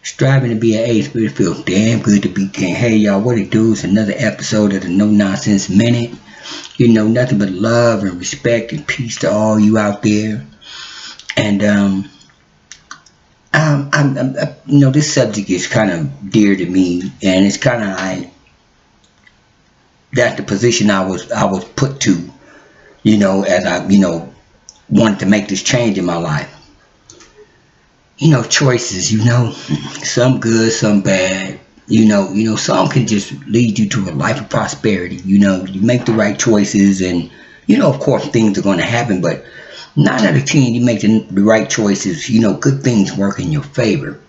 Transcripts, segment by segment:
Striving to be an ace, but it feels damn good to be king. Hey y'all, what it do? It's another episode of the No Nonsense Minute. Nothing but love and respect and peace to all you out there. And this subject is kind of dear to me, and it's kind of like that's the position I was put to. As I wanted to make this change in my life. Choices. Some good, some bad. Some can just lead you to a life of prosperity. You make the right choices, and of course, things are going to happen. But 9 out of 10, you make the right choices. Good things work in your favor.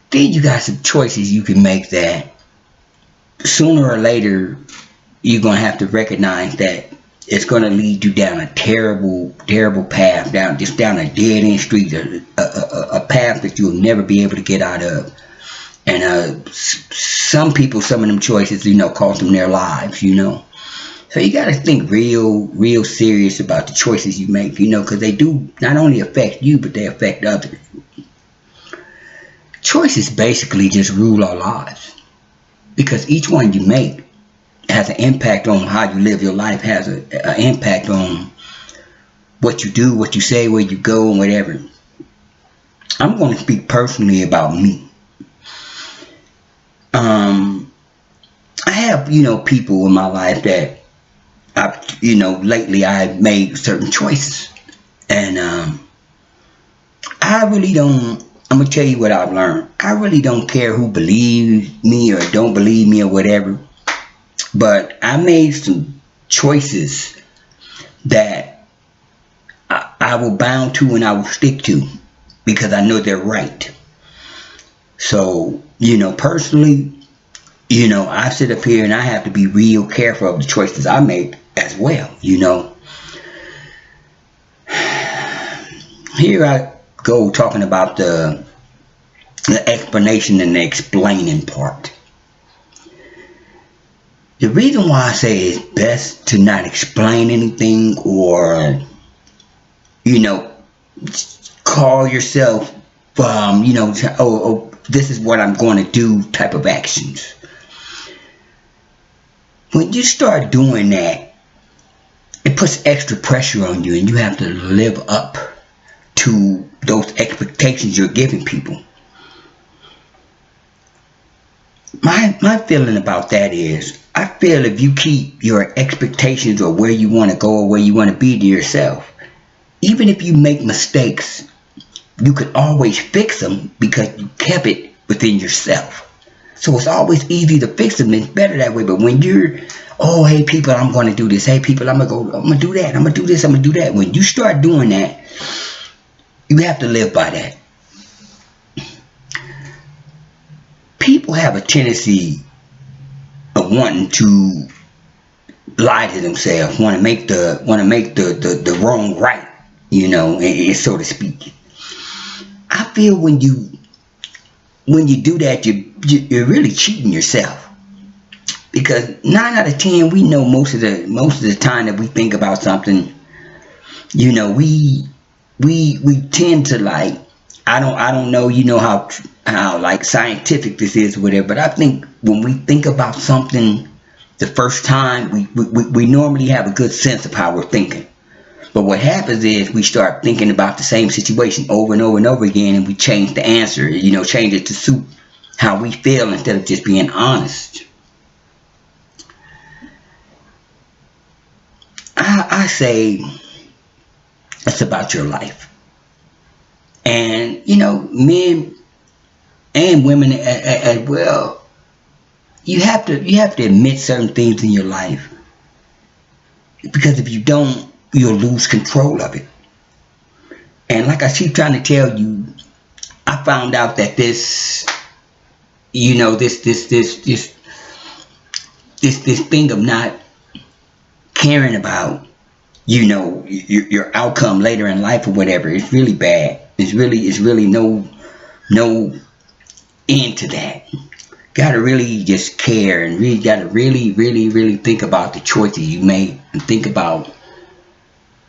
Then you got some choices you can make that sooner or later you're going to have to recognize that it's going to lead you down a terrible, terrible path, down a dead end street, a path that you'll never be able to get out of. And some people, some of them choices, cost them their lives. So you got to think real serious about the choices you make, because they do not only affect you, but they affect others. Choices basically just rule our lives, because each one you make has an impact on how you live your life, has an impact on what you do, what you say, where you go, and whatever. I'm going to speak personally about me. I have, people in my life that lately I've made certain choices. And I really don't, I'm going to tell you what I've learned. I really don't care who believes me or don't believe me or whatever. But I made some choices that I will bound to and I will stick to, because I know they're right. So, personally, I sit up here and I have to be real careful of the choices I make as well. Here I go talking about the explanation and the explaining part. The reason why I say it's best to not explain anything or, call yourself, this is what I'm going to do type of actions. When you start doing that, it puts extra pressure on you, and you have to live up to those expectations you're giving people. My feeling about that is, I feel if you keep your expectations or where you want to go or where you want to be to yourself, even if you make mistakes, you could always fix them because you kept it within yourself. So it's always easy to fix them. It's better that way. But when you're, oh, hey people, I'm going to do this. Hey people, I'm going to do that. I'm going to do this. I'm going to do that. When you start doing that, you have to live by that. People have a tendency of wanting to lie to themselves, want to make the wrong right, so to speak. I feel when you do that, you're really cheating yourself, because 9 out of 10, we know most of the time that we think about something, we tend to, like, I don't know, how like scientific this is or whatever, but I think when we think about something the first time, we normally have a good sense of how we're thinking. But what happens is we start thinking about the same situation over and over and over again, and we change the answer, change it to suit how we feel instead of just being honest. I say it's about your life. And, men and women as well, you have to admit certain things in your life, because if you don't, you'll lose control of it. And like I keep trying to tell you, I found out that this thing of not caring about, your outcome later in life or whatever, it's really bad. It's really no end to that. Gotta really just care, and really gotta really think about the choices you make, and think about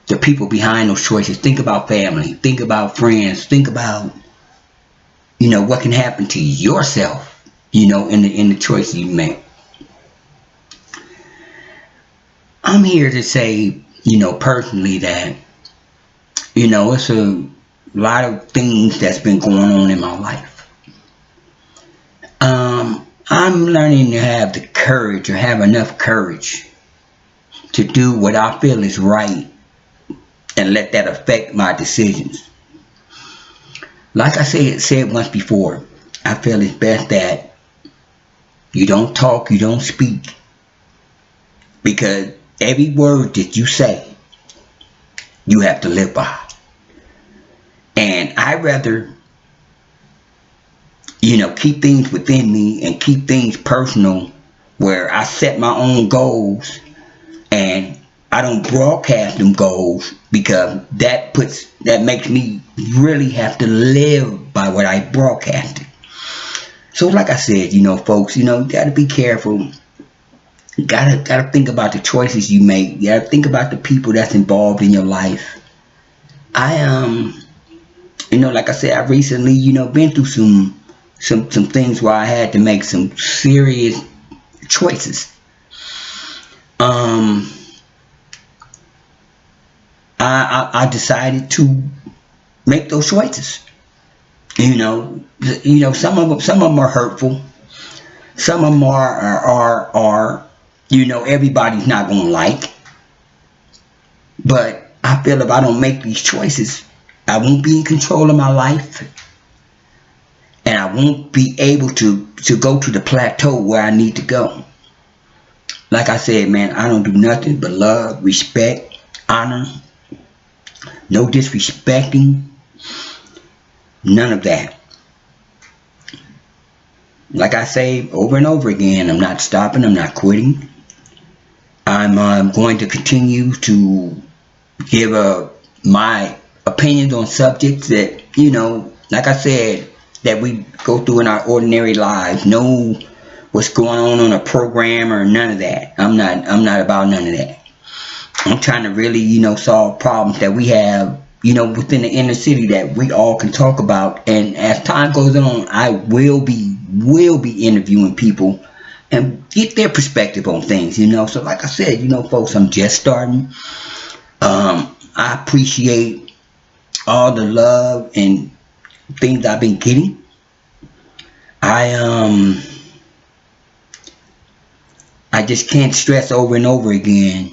the people behind those choices. Think about family, think about friends, think about what can happen to yourself, in the choices you make. I'm here to say, personally that, it's a lot of things that's been going on in my life. I'm learning to have the courage, or have enough courage to do what I feel is right and let that affect my decisions. Like I said once before, I feel it's best that you don't talk, you don't speak, because every word that you say, you have to live by. And I rather, keep things within me and keep things personal, where I set my own goals and I don't broadcast them goals, because that makes me really have to live by what I broadcasted. So like I said, folks, you gotta be careful. You gotta think about the choices you make. You gotta think about the people that's involved in your life. I like I said, I recently, been through some things where I had to make some serious choices. I decided to make those choices. Some of them are hurtful. Some of them are everybody's not gonna like. But I feel if I don't make these choices, I won't be in control of my life, and I won't be able to go to the plateau where I need to go. Like I said, man, I don't do nothing but love, respect, honor, no disrespecting, none of that. Like I say over and over again, I'm not stopping, I'm not quitting. I'm going to continue to give my opinions on subjects that, like I said, that we go through in our ordinary lives. Know what's going on a program or none of that. I'm not about none of that. I'm trying to really, solve problems that we have, within the inner city that we all can talk about. And as time goes on, I will be interviewing people and get their perspective on things, So like I said, folks, I'm just starting. I appreciate all the love and things I've been getting. I just can't stress over and over again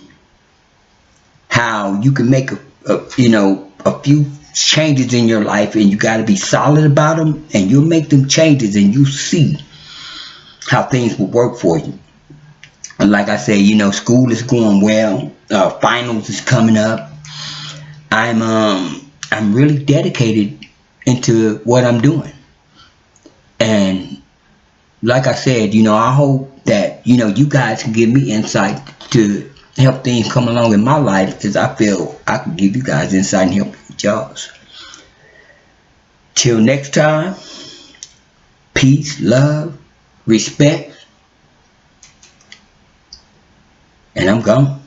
how you can make a few changes in your life, and you got to be solid about them, and you'll make them changes and you see how things will work for you. And like I say, school is going well. Finals is coming up. I'm really dedicated into what I'm doing. And like I said, I hope that, you guys can give me insight to help things come along in my life, because I feel I can give you guys insight and help you with yours. Till next time, peace, love, respect, and I'm gone.